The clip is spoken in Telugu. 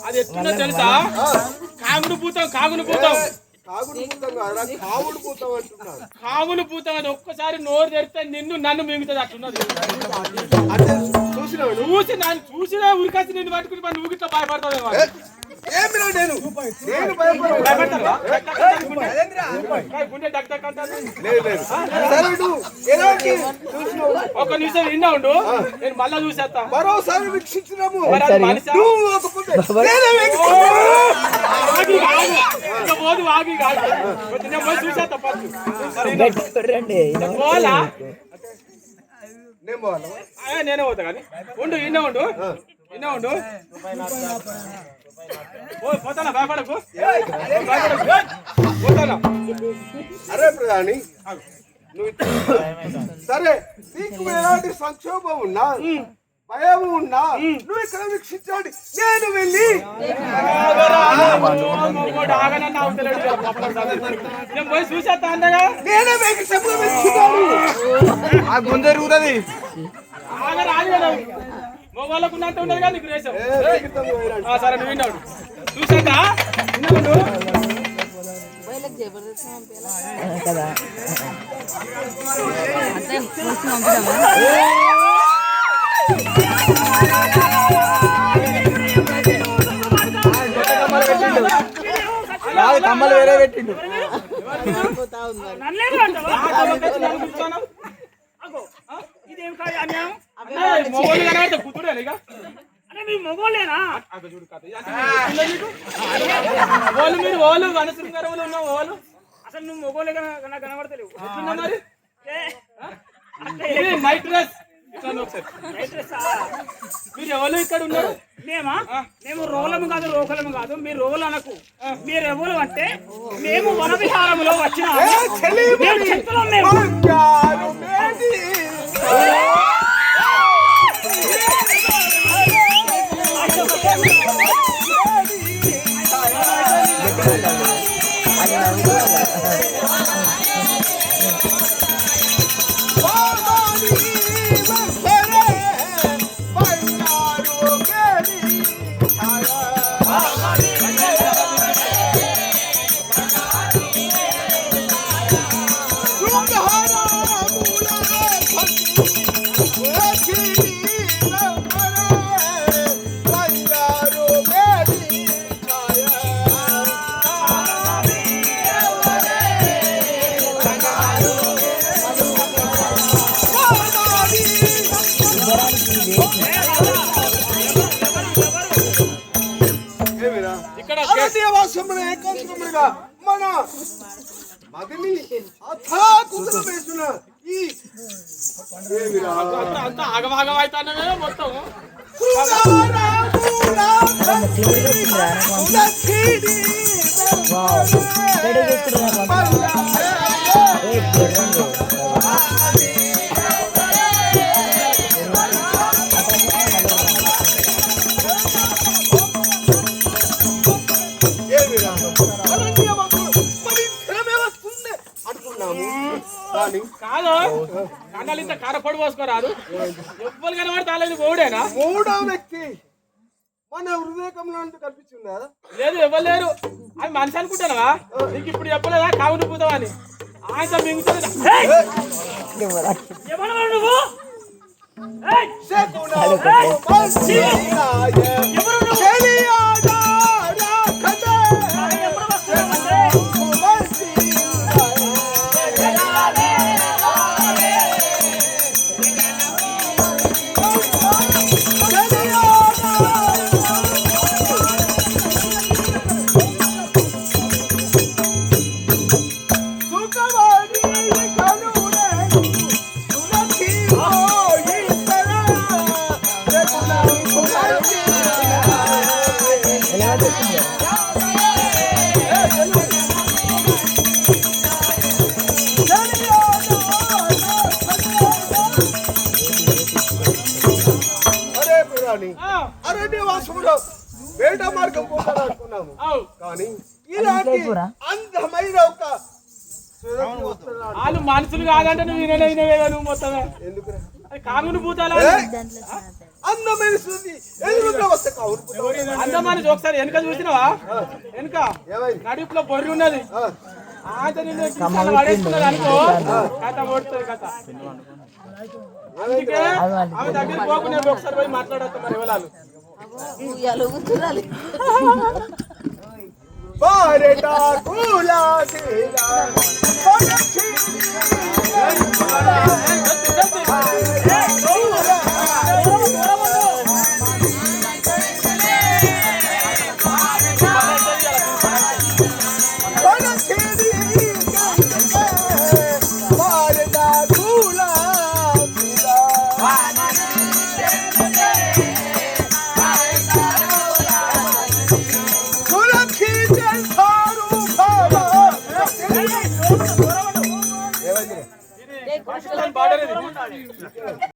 అది ఎట్లుందో తెలుసా? కాగుడు పూతాం కాగుడు పూతాం కాగులు పూతాం అది ఒక్కసారి నోరు తెరిస్తే నిన్ను నన్ను మింగుతుంది అట్లున్నది. చూసి నన్ను చూసినా ఉరికొచ్చి నిన్ను పట్టుకుని మన ఊగిట్లో భయపడతావు. ఒక నిమిషం విన్నా ఉండు, నేను మళ్ళా చూసేస్తా. మరోసారి వీక్షించినాము పోదు వాగి కాదు చూసేస్తా. నేనే పోతా కానీ ఉండు ఇన్నా ఉండు ఇన్నా ఉండు పోతానా భయపడకు పోతానా. అరే ప్రధాని సరే నీకు ఎలాంటి సంక్షోభం ఉన్నా భయం ఉన్నా నువ్వు ఇక్కడ వీక్షించండి. నేను వెళ్ళి నేను పోయి చూసేస్తా అందగా నేనే గుంజరుగుతుంది. మొగోళ్ళకు ఉన్నట్టు ఉండదు కానీ నీకు రేసం. సరే నువ్వు విన్నాడు చూసాక కదా కమ్మలు వేరే పెట్టిండు. మొగోళ్ళు కనబడితే కూతుడే ఇక మొగోళ్ళేనా? వాళ్ళు మీరు వాళ్ళు వనశృంగారంలో ఉన్న వాళ్ళు అసలు నువ్వు మొగోళ్ళే కనబడతలేవు. నైట్ డ్రెస్ మీరు ఎవరు ఇక్కడ ఉన్నారు? మేము రోలము కాదు రోకలము కాదు. మీరు రోలు అనకు. మీరు ఎవరు అంటే మేము వన విహారంలో వచ్చిన మన మదిలి వేసిన అంత ఆగమాగం అవుతానే మొత్తం కాదు కన్నాలు ఇంత కారపొడి పోసుకోరాదు. ఎవ్వరు కనబడతాలేదు ఓడేనా? మూడో వ్యక్తి మన హృదయంలో కనిపించిందా? లేదు ఎవరు లేరు. అవి మనిషి అనుకుంటానవా? నీకు ఇప్పుడు చెప్పలేదా కావును పూతావా అని? ఆయన మింగుతుంది. చెడ్డ మార్గం పోతాడు అనుకున్నాము అవు కానీ ఇలాంటి అందమైన ఒక సురక్ష వస్తున్నాడు. వాళ్ళు మనుషులు కాదంటే నువ్వు వినలేనివేగా నువ్వు మొత్తమే ఎందుకురా అది కాముని భూతాలా అందమైన శృతి ఎదురుగా వస్తే కావును పూత. అందమాని ఒకసారి వెనక చూసినావా వెనక ఏమైంది? నడుపులో బొర్రి ఉన్నది పడేస్తున్నది అనుకో కథ ఓడుతుంది కథ అందుకే ఆమె దగ్గరికి పోకుండా ఒకసారి పోయి మాట్లాడతాం మరి వివరాలు బారెటా కులాసిరా కొనచి బారెటా కులాసిరా కులకి జల్తారు బాబా ఇది పాకిస్తాన్ బార్డర్ ఇది